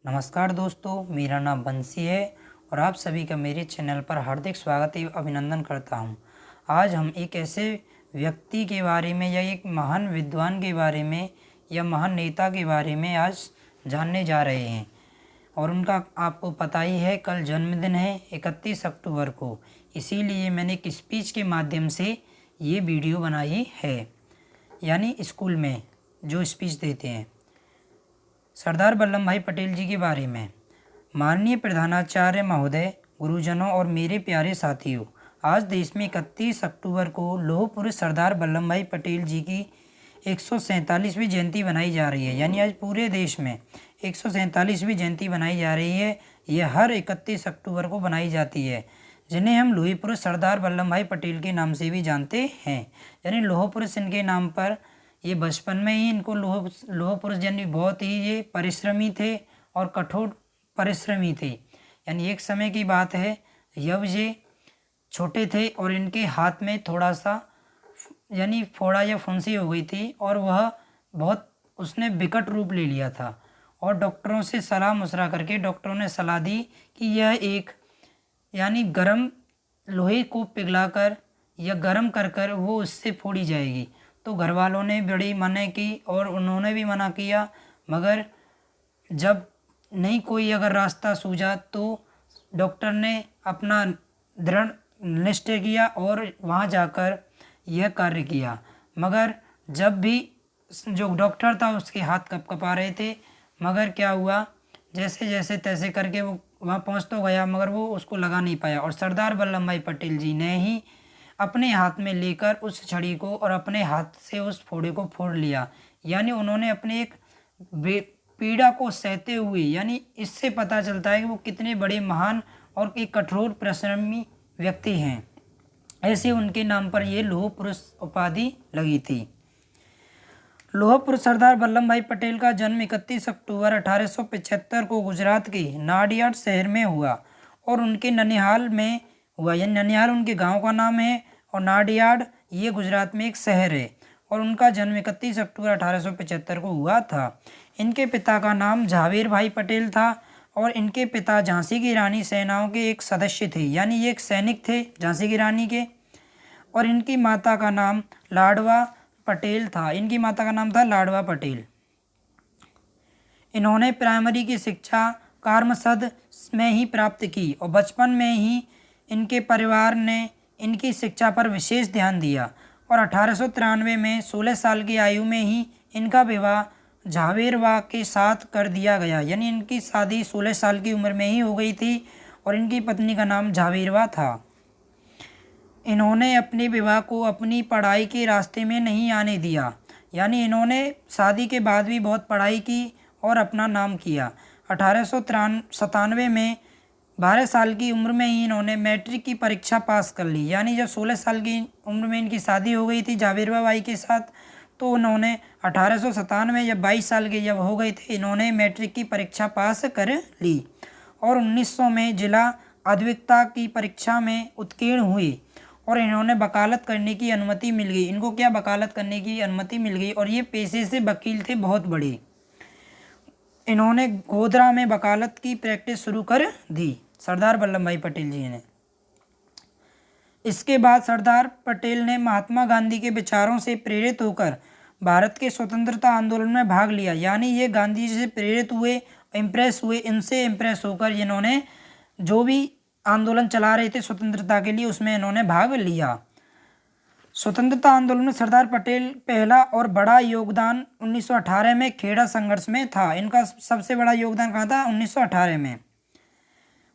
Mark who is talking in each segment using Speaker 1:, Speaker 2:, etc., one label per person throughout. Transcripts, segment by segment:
Speaker 1: नमस्कार दोस्तों, मेरा नाम बंसी है और आप सभी का मेरे चैनल पर हार्दिक स्वागत एवं अभिनंदन करता हूं। आज हम एक ऐसे व्यक्ति के बारे में या एक महान विद्वान के बारे में या महान नेता के बारे में आज जानने जा रहे हैं। और उनका आपको पता ही है, कल जन्मदिन है 31 अक्टूबर को। इसीलिए मैंने एक स्पीच के माध्यम से ये वीडियो बनाई है, यानी स्कूल में जो स्पीच देते हैं सरदार वल्लभ भाई पटेल जी के बारे में। माननीय प्रधानाचार्य महोदय, गुरुजनों और मेरे प्यारे साथियों, आज देश में 31 अक्टूबर को लौह पुरुष सरदार वल्लभ भाई पटेल जी की 147वीं जयंती बनाई जा रही है। यानी आज पूरे देश में 147वीं जयंती बनाई जा रही है। यह हर 31 अक्टूबर को बनाई जाती है, जिन्हें हम लौह पुरुष सरदार वल्लभ भाई पटेल के नाम से भी जानते हैं। यानी लौह पुरुष इनके नाम पर, ये बचपन में ही इनको लौह पुरुष, यानी बहुत ही ये परिश्रमी थे और कठोर परिश्रमी थे। यानी एक समय की बात है, जब ये छोटे थे और इनके हाथ में थोड़ा सा यानी फोड़ा या फुंसी हो गई थी और वह बहुत उसने विकट रूप ले लिया था। और डॉक्टरों से सलाह मशवरा करके डॉक्टरों ने सलाह दी कि यह एक यानी गर्म लोहे को पिघलाकर या गर्म कर कर वो उससे फोड़ी जाएगी। तो घर वालों ने बड़ी मना की और उन्होंने भी मना किया, मगर जब नहीं कोई अगर रास्ता सूझा तो डॉक्टर ने अपना दृढ़ निश्चय किया और वहाँ जाकर यह कार्य किया। मगर जब भी जो डॉक्टर था उसके हाथ कँपा रहे थे, मगर क्या हुआ, जैसे जैसे तैसे करके वो वहाँ पहुँच तो गया, मगर वो उसको लगा नहीं पाया। और सरदार वल्लभ भाई पटेल जी ने ही अपने हाथ में लेकर उस छड़ी को और अपने हाथ से उस फोड़े को फोड़ लिया। यानी उन्होंने अपने एक पीड़ा को सहते हुए, यानी इससे पता चलता है कि वो कितने बड़े महान और एक कठोर परिश्रमी व्यक्ति हैं। ऐसे उनके नाम पर ये लौह पुरुष उपाधि लगी थी। लौह पुरुष सरदार वल्लभ भाई पटेल का जन्म 31 अक्टूबर 1875 को गुजरात के नाडियाड शहर में हुआ और उनके ननिहाल में हुआ। यानी ननिहाल उनके गांव का नाम है और नाडियाड ये गुजरात में एक शहर है। और उनका जन्म 31 अक्टूबर 1875 को हुआ था। इनके पिता का नाम झावेर भाई पटेल था और इनके पिता झांसी की रानी सेनाओं के एक सदस्य थे, यानी ये एक सैनिक थे झांसी की रानी के। और इनकी माता का नाम लाडवा पटेल था। इनकी माता का नाम था लाडवा पटेल। इन्होंने प्राइमरी की शिक्षा कारमसद में ही प्राप्त की और बचपन में ही इनके परिवार ने इनकी शिक्षा पर विशेष ध्यान दिया। और 1893 में 16 साल की आयु में ही इनका विवाह झावेरवा के साथ कर दिया गया। यानी इनकी शादी 16 साल की उम्र में ही हो गई थी और इनकी पत्नी का नाम झावेरवा था। इन्होंने अपने विवाह को अपनी पढ़ाई के रास्ते में नहीं आने दिया। यानी इन्होंने शादी के बाद भी बहुत पढ़ाई की और अपना नाम किया। 1897 में 12 साल की उम्र में ही इन्होंने मैट्रिक की परीक्षा पास कर ली। यानी जब 16 साल की उम्र में इनकी शादी हो गई थी झावेरवा बाई के साथ, तो उन्होंने 1897 जब 22 साल के जब हो गए थे, इन्होंने मैट्रिक की परीक्षा पास कर ली और 1900 में जिला अद्विकता की परीक्षा में उत्तीर्ण हुए और इन्होंने वकालत करने की अनुमति मिल गई। इनको क्या वकालत करने की अनुमति मिल गई और ये पेशे से वकील थे बहुत बड़े। इन्होंने गोधरा में वकालत की प्रैक्टिस शुरू कर दी सरदार वल्लभ भाई पटेल जी ने। इसके बाद सरदार पटेल ने महात्मा गांधी के विचारों से प्रेरित होकर भारत के स्वतंत्रता आंदोलन में भाग लिया। यानी ये गांधी जी से प्रेरित हुए, इम्प्रेस हुए, इनसे इम्प्रेस होकर इन्होंने जो भी आंदोलन चला रहे थे स्वतंत्रता के लिए, उसमें इन्होंने भाग लिया। स्वतंत्रता आंदोलन में सरदार पटेल पहला और बड़ा योगदान 1918 में खेड़ा संघर्ष में था। इनका सबसे बड़ा योगदान कहाँ था? 1918 में।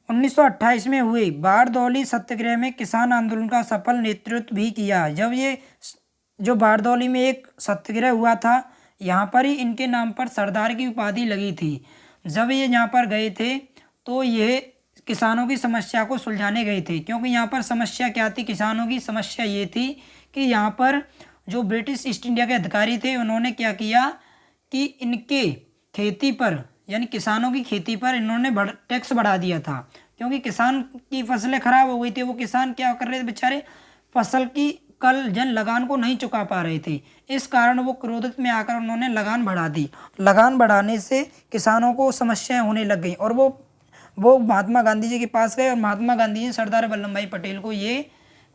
Speaker 1: 1928 में हुए बारदौली सत्याग्रह में किसान आंदोलन का सफल नेतृत्व भी किया। जब ये जो बारदौली में एक सत्याग्रह हुआ था, यहाँ पर ही इनके नाम पर सरदार की उपाधि लगी थी। जब ये यहाँ पर गए थे तो ये किसानों की समस्या को सुलझाने गए थे, क्योंकि यहाँ पर समस्या क्या थी? किसानों की समस्या ये थी कि यहाँ पर जो ब्रिटिश ईस्ट इंडिया के अधिकारी थे, उन्होंने क्या किया कि इनके खेती पर, यानी किसानों की खेती पर इन्होंने टैक्स बढ़ा दिया था। क्योंकि किसान की फसलें खराब हो गई थी। वो किसान क्या कर रहे थे बेचारे, फसल की कल जन लगान को नहीं चुका पा रहे थे। इस कारण वो क्रोधित में आकर उन्होंने लगान बढ़ा दी। लगान बढ़ाने से किसानों को समस्याएं होने लग गई और वो महात्मा गांधी जी के पास गए और महात्मा गांधी जी ने सरदार वल्लभ भाई पटेल को ये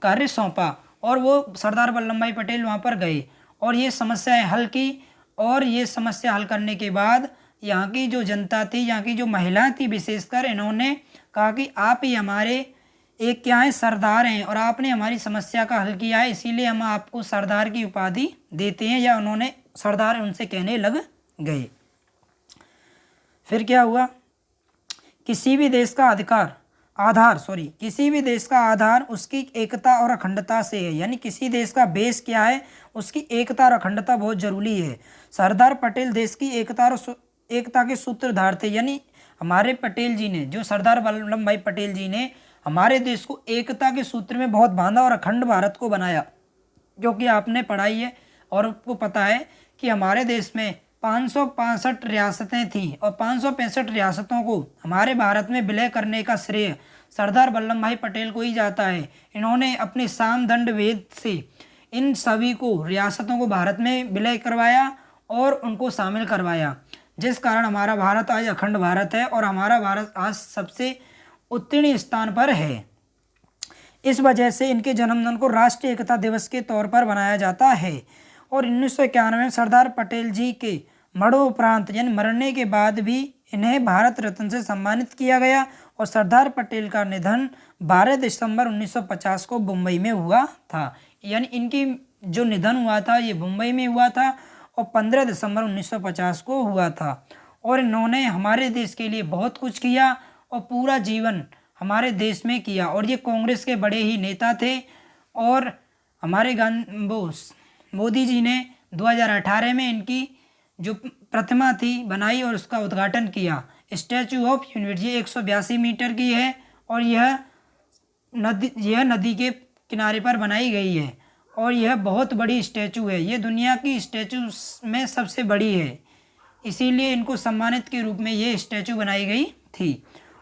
Speaker 1: कार्य सौंपा और वो सरदार वल्लभ भाई पटेल वहाँ पर गए और ये समस्याएं हल की। और ये समस्या हल करने के बाद यहाँ की जो जनता थी, यहाँ की जो महिलाएं थी विशेषकर, इन्होंने कहा कि आप ही हमारे एक क्या है सरदार हैं और आपने हमारी समस्या का हल किया है, इसीलिए हम आपको सरदार की उपाधि देते हैं, या उन्होंने सरदार उनसे कहने लग गए। फिर क्या हुआ, किसी भी देश का आधार उसकी एकता और अखंडता से है। यानी किसी देश का बेस क्या है, उसकी एकता और अखंडता बहुत जरूरी है। सरदार पटेल देश की एकता के सूत्रधार थे। यानी हमारे पटेल जी ने, जो सरदार वल्लभ भाई पटेल जी ने हमारे देश को एकता के सूत्र में बहुत बांधा और अखंड भारत को बनाया। क्योंकि आपने पढ़ाई है और आपको पता है कि हमारे देश में 565 रियासतें थीं और 565 रियासतों को हमारे भारत में विलय करने का श्रेय सरदार वल्लभ भाई पटेल को ही जाता है। इन्होंने अपने साम दंड भेद से इन सभी को रियासतों को भारत में विलय करवाया और उनको शामिल करवाया, जिस कारण हमारा भारत आज अखंड भारत है और हमारा भारत आज सबसे उत्तीर्ण स्थान पर है। इस वजह से इनके जन्मदिन को राष्ट्रीय एकता दिवस के तौर पर मनाया जाता है। और 1991 में सरदार पटेल जी के मरणोपरांत यानी मरने के बाद भी इन्हें भारत रत्न से सम्मानित किया गया। और सरदार पटेल का निधन 12 दिसंबर 1950 को मुंबई में हुआ था। यानी इनकी जो निधन हुआ था ये मुंबई में हुआ था और 15 दिसंबर 1950 को हुआ था। और इन्होंने हमारे देश के लिए बहुत कुछ किया और पूरा जीवन हमारे देश में किया। और ये कांग्रेस के बड़े ही नेता थे। और हमारे मोदी जी ने 2018 में इनकी जो प्रतिमा थी बनाई और उसका उद्घाटन किया। स्टैचू ऑफ यूनिटी 182 मीटर की है और यह नदी के किनारे पर बनाई गई है और यह बहुत बड़ी स्टैचू है। ये दुनिया की स्टैचू में सबसे बड़ी है, इसीलिए इनको सम्मानित के रूप में ये स्टैचू बनाई गई थी।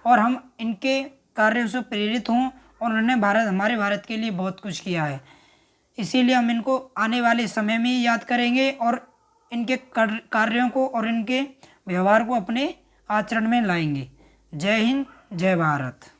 Speaker 1: और हम इनके कार्यों से प्रेरित हों और उन्होंने हमारे भारत के लिए बहुत कुछ किया है, इसीलिए हम इनको आने वाले समय में याद करेंगे और इनके कार्यों को और इनके व्यवहार को अपने आचरण में लाएंगे। जय हिंद, जय भारत।